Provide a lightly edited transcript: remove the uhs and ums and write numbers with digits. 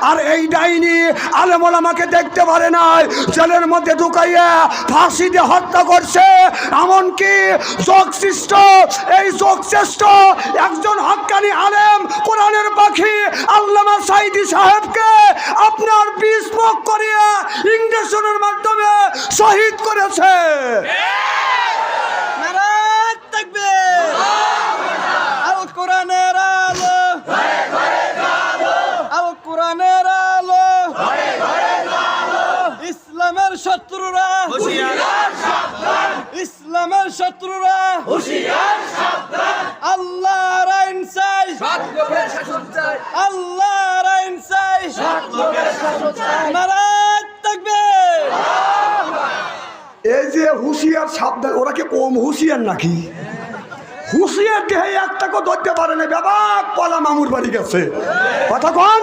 আর এই ডাইনি আলেম ওলামাকে দেখতে পারে নাই, জেলের মধ্যে ঢুকাইয়া ফাঁসি দিয়ে হত্যা করছে। এমনকি যোগশ্রেষ্ঠ এই যোগশ্রেষ্ঠ একজন হক্কানি আলেম কোরআনের পাখি আল্লামা সাঈদী সাহেবকে আপনার বিস্ফোরক করিয়া ইঞ্জেকশনের মাধ্যমে শহীদ করেছে। নারায়ে তাকবীর, আল কোরআনের আলো, আল কোরআনের আলো, ইসলামের শত্রুরা হুঁশিয়ার সাবধান, ইসলামের শত্রুরা হুঁশিয়ার সাবধান। আল্লাহর আইন চাই, সৎ লোকের শাসন চাই, আল্লাহর আইন চাই, সৎ লোকের শাসন চাই। নারায়ে তাকবীর। এই যে হুঁশিয়ার সাবধান, ওরা কি কম হুঁশিয়ার নাকি? হুঁশিয়ার দেহে একটাকে ধরতে পারে না, ব্যাপার পলা মামুর বাড়ি গেছে। কথা কন।